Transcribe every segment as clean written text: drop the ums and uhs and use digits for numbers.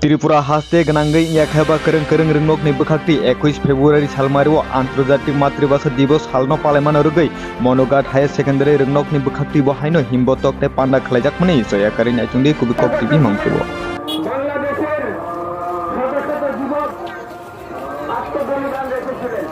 त्रिपुरा हास्ते गनांगै याखाबा करंग करंग रंगनोक नि बखाक्ति 21 फेब्रुवारी सालमारिओ आंतरजातिक मातृभाषा दिवस हालनो पालायमान रुगै मनोगाट हायर सेकेंडरी रंगनोक नि बखाक्ति बहायनो हिमबतक ते पांडा खलायजाकमनि जयाकारि नायचुंदि कुबिकक टिभि मंगतिबो বাংলাদেশের শত শত যুবক আত্মবলিদান রেখেছিলেন।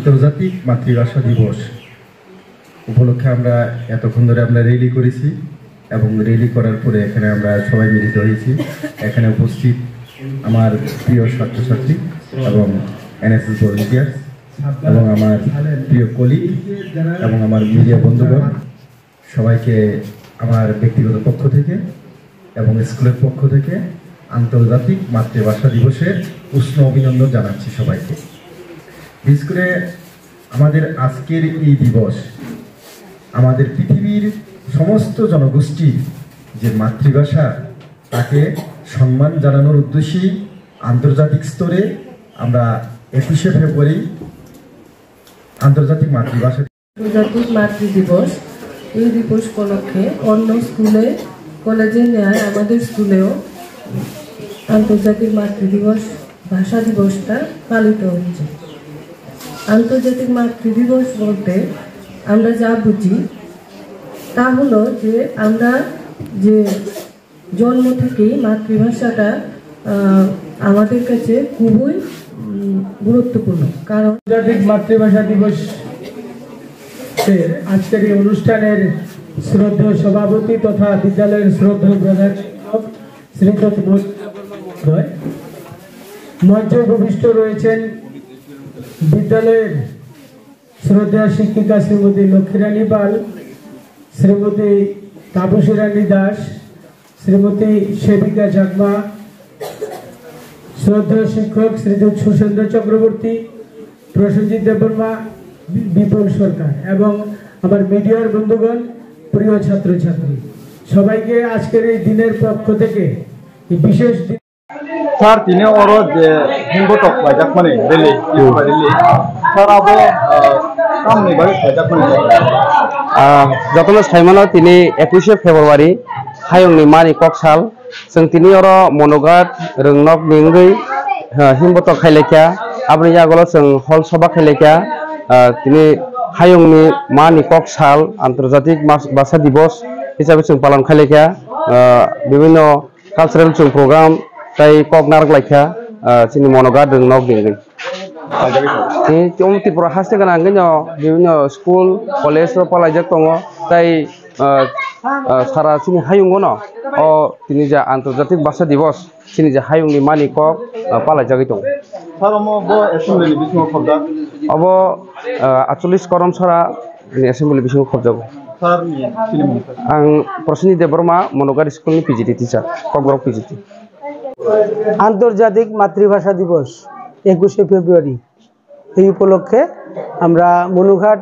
আন্তর্জাতিক মাতৃভাষা দিবস উপলক্ষে আমরা এতক্ষণ ধরে আমরা র্যালি করেছি এবং র্যালি করার পরে এখানে আমরা সবাই মিলিত হয়েছি। এখানে উপস্থিত আমার প্রিয় ছাত্রছাত্রী এবং এনএসএস ভলান্টিয়ার এবং আমার প্রিয় কলিগ এবং আমার মিডিয়া বন্ধুগণ, সবাইকে আমার ব্যক্তিগত পক্ষ থেকে এবং স্কুলের পক্ষ থেকে আন্তর্জাতিক মাতৃভাষা দিবসের উষ্ণ অভিনন্দন জানাচ্ছি সবাইকে। বিশেষ করে আমাদের আজকের এই দিবস আমাদের পৃথিবীর সমস্ত জনগোষ্ঠীর যে মাতৃভাষা তাকে সম্মান জানানোর উদ্দেশ্যেই আন্তর্জাতিক স্তরে আমরা 21শে ফেব্রুয়ারি আন্তর্জাতিক মাতৃভাষা দিবস এই দিবস উপলক্ষে অন্য স্কুলে কলেজে নেয় আমাদের স্কুলেও আন্তর্জাতিক মাতৃদিবস ভাষা দিবসটা পালিত হচ্ছে। আন্তর্জাতিক মাতৃদিবস বলতে আমরা যা বুঝি তা হলো যে আমরা যে জন্ম থেকেই মাতৃভাষাটা আমাদের কাছে খুবই গুরুত্বপূর্ণ। কারণ আন্তর্জাতিক মাতৃভাষা দিবস আজকের এই অনুষ্ঠানের শ্রদ্ধেয় সভাপতি তথা বিদ্যালয়ের শ্রদ্ধেয় প্রধান শিক্ষক শ্রীযুক্ত মঞ্চে উপবিষ্ট রয়েছেন বিদ্যালয়ের শ্রদ্ধেয় শিক্ষিকা শ্রীমতী লক্ষ্মীরানী পাল, শ্রীমতী তাপসী রানী দাস, শ্রীমতী সেবিকা চাকমা, শ্রদ্ধেয় শিক্ষক শ্রীযুক্ত সুশেন্দ্র চক্রবর্তী, প্রসেনজিৎ দেববর্মা, বিপুল সরকার এবং আমার মিডিয়ার বন্ধুগণ, প্রিয় ছাত্রছাত্রী, সবাইকে আজকের এই দিনের পক্ষ থেকে বিশেষ স্যার তিনি ওর যে হিমবতক লাইজাকমানি রেলি স্যার আবো কামনি বাই লাইজাকমানি যতন সাইমানো তিনি 21শে ফেব্রুয়ারি হায়ংনি মানি ককসাল जों তিনি ওর মনোগাট রংনক নিঙ্গৈ হিমবতক খাইলেখা আপনি আগলো जों হল সভা খাইলেখা তিনি হায়ংনি মানি ককসাল আন্তর্জাতিক ভাষা দিবস হিসাবে जों পালন খাইলেখা বিভিন্ন কালচারাল जों প্রোগ্রাম তাই কগনার লাইখা চিনি মনোগাট রংনক নিঙ্গৈ त्रिपुरा हास्ते गनांगै বিভিন্ন স্কুল কলেজ পালাইজাক दङ তাই সারা চিনি হায়ুंगो न अ তিনি যে আন্তর্জাতিক ভাষা দিবস চিনি যে হায়ুंगनि मानि কক পালাইজাগै दङ স্যার আমো ব এসেম্বলি বিসিং খবদা अब 48 करम सरा एसेम्बली बिसिङाव खबजागौ স্যার নি सिनेमा आं प्रसेनजित देबबर्मा मनोगाट स्कुलनि पिजिटि टिचार ककब्रक पिजिटि আন্তর্জাতিক মাতৃভাষা দিবস 21শে ফেব্রুয়ারি এই উপলক্ষে আমরা মনুঘাট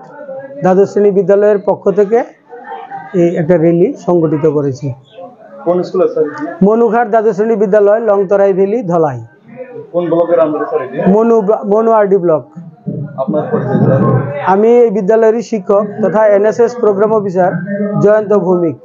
দ্বাদশ শ্রেণী বিদ্যালয়ের পক্ষ থেকে এই একটা র্যালি সংগঠিত করেছি। কোন স্কুল স্যার? মনুঘাট দ্বাদশ শ্রেণী বিদ্যালয়, লংতরাই ভ্যালি, ধলাই। কোন ব্লকের আন্ডারে স্যার এটা? Manu RD block. আপনার পরিচয় স্যার? আমি এই বিদ্যালয়ের শিক্ষক তথা NSS programme officer Jayanta Bhowmik.